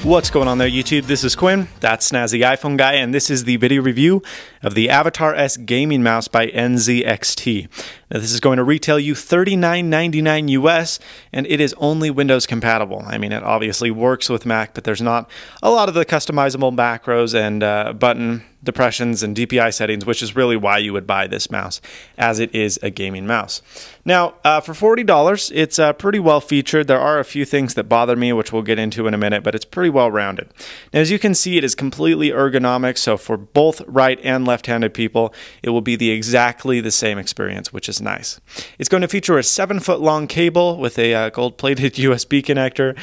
What's going on there, YouTube? This is Quinn, that's Snazzy iPhone Guy, and this is the video review of the Avatar S gaming mouse by NZXT. Now, this is going to retail you $39.99 US, and it is only Windows compatible. I mean, it obviously works with Mac, but there's not a lot of the customizable macros and button depressions and DPI settings, which is really why you would buy this mouse, as it is a gaming mouse. Now, for $40, it's pretty well featured. There are a few things that bother me, which we'll get into in a minute, but it's pretty well rounded. Now, as you can see, it is completely ergonomic, so for both right and left-handed people, it will be exactly the same experience, which is nice. It's going to feature a 7-foot long cable with a gold-plated USB connector.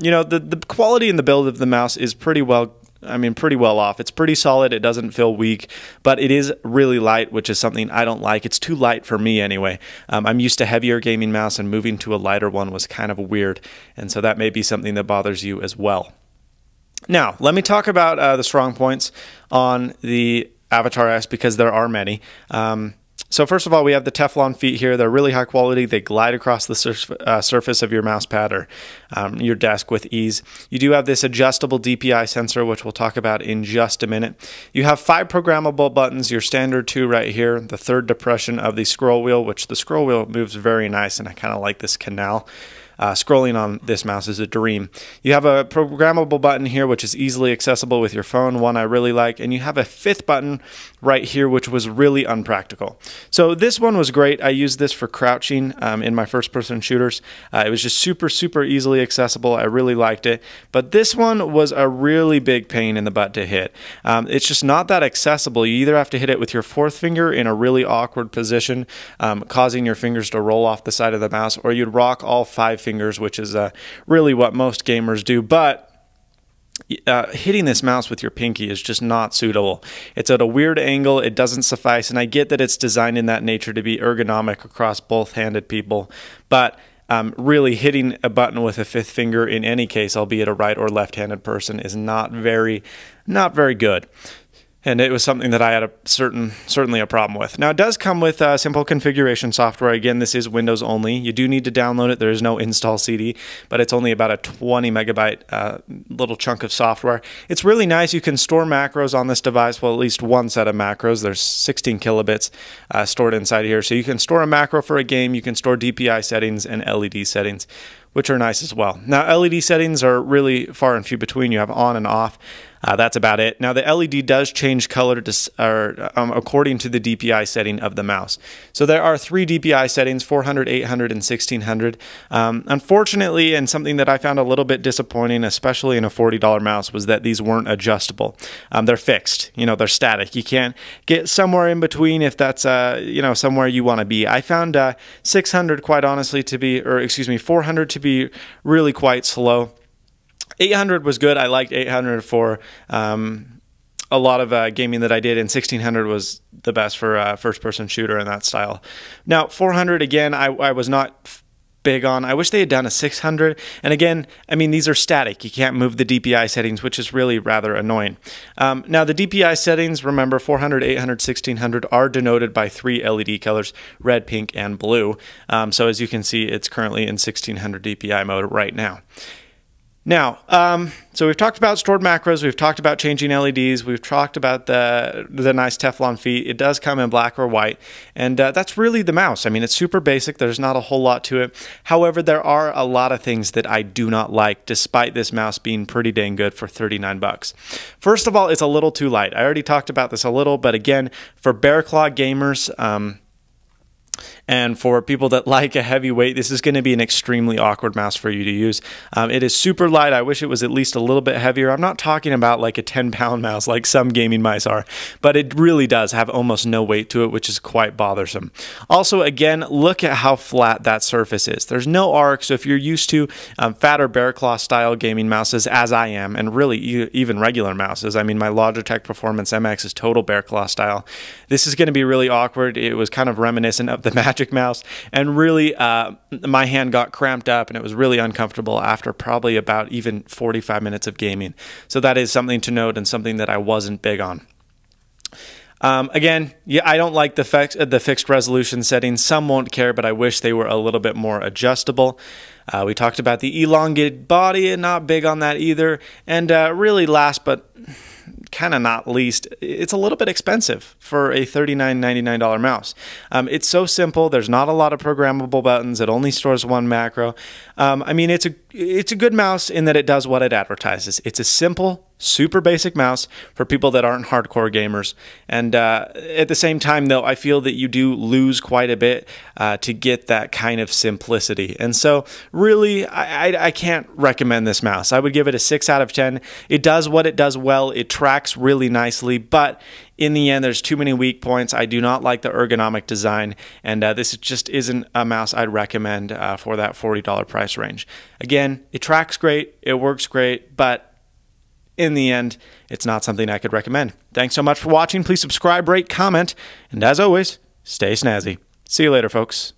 You know, the quality and the build of the mouse is pretty well off. It's pretty solid. It doesn't feel weak, but it is really light, which is something I don't like. It's too light for me anyway. I'm used to heavier gaming mouse, and moving to a lighter one was kind of weird, and so that may be something that bothers you as well. Now, let me talk about the strong points on the Avatar S, because there are many. So first of all, we have the Teflon feet here. They're really high quality. They glide across the surface of your mouse pad or your desk with ease. You do have this adjustable DPI sensor, which we'll talk about in just a minute. You have 5 programmable buttons, your standard 2 right here, the third depression of the scroll wheel, which the scroll wheel moves very nice, and I kind of like this canal. Scrolling on this mouse is a dream. You have a programmable button here, which is easily accessible with your phone, one I really like, and you have a 5th button right here, which was really unpractical. So this one was great. I used this for crouching in my first-person shooters. It was just super easily accessible. I really liked it, but this one was a really big pain in the butt to hit. It's just not that accessible. You either have to hit it with your 4th finger in a really awkward position, causing your fingers to roll off the side of the mouse, or you'd rock all 5 fingers, which is really what most gamers do, but hitting this mouse with your pinky is just not suitable. It's at a weird angle, it doesn't suffice, and I get that it's designed in that nature to be ergonomic across both-handed people, but really hitting a button with a 5th finger in any case, albeit a right or left-handed person, is not very good. And it was something that I had certainly a problem with. Now, it does come with simple configuration software. Again, this is Windows only. You do need to download it. There is no install CD, but it's only about a 20 megabyte little chunk of software. It's really nice. You can store macros on this device, well, at least one set of macros. There's 16 kilobits stored inside here. So you can store a macro for a game. You can store DPI settings and LED settings, which are nice as well. Now, LED settings are really far and few between. You have on and off. That's about it. Now, the LED does change color according to the DPI setting of the mouse. So there are 3 DPI settings, 400, 800, and 1600. Unfortunately, and something that I found a little bit disappointing, especially in a $40 mouse, was that these weren't adjustable. They're fixed. You know, they're static. You can't get somewhere in between if that's, you know, somewhere you want to be. I found 600, quite honestly, to be, or excuse me, 400 to be really quite slow. 800 was good. I liked 800 for a lot of gaming that I did, and 1600 was the best for first-person shooter in that style. Now, 400, again, I was not big on. I wish they had done a 600, and again, I mean, these are static. You can't move the DPI settings, which is really rather annoying. Now, the DPI settings, remember, 400, 800, 1600 are denoted by 3 LED colors, red, pink, and blue. So as you can see, it's currently in 1600 DPI mode right now. Now, so we've talked about stored macros, we've talked about changing LEDs, we've talked about the nice Teflon feet. It does come in black or white, and that's really the mouse. I mean, it's super basic. There's not a whole lot to it. However, there are a lot of things that I do not like, despite this mouse being pretty dang good for 39 bucks. First of all, it's a little too light. I already talked about this a little, but again, for bear claw gamers, and for people that like a heavy weight, this is going to be an extremely awkward mouse for you to use. It is super light. I wish it was at least a little bit heavier. I'm not talking about like a 10-pound mouse like some gaming mice are, but it really does have almost no weight to it, which is quite bothersome. Also, again, look at how flat that surface is. There's no arc, so if you're used to fatter bear claw style gaming mouses, as I am, and really even regular mouses, I mean, my Logitech Performance MX is total bear claw style, this is going to be really awkward. It was kind of reminiscent of the Magic Mouse, and really my hand got cramped up, and it was really uncomfortable after probably about even 45 minutes of gaming. So that is something to note, and something that I wasn't big on. Again, yeah, I don't like the fixed resolution settings. Some won't care, but I wish they were a little bit more adjustable. We talked about the elongated body, and not big on that either. And really last but kind of not least, it's a little bit expensive for a $39.99 mouse. It's so simple. There's not a lot of programmable buttons. It only stores one macro. I mean, it's a good mouse in that it does what it advertises. It's a simple, super basic mouse for people that aren't hardcore gamers. And at the same time, though, I feel that you do lose quite a bit to get that kind of simplicity. And so really, I can't recommend this mouse. I would give it a 6 out of 10. It does what it does well. It tracks really nicely, but in the end, there's too many weak points. I do not like the ergonomic design, and this just isn't a mouse I'd recommend for that $40 price range. Again, it tracks great, it works great, but in the end, it's not something I could recommend. Thanks so much for watching. Please subscribe, rate, comment, and as always, stay snazzy. See you later, folks.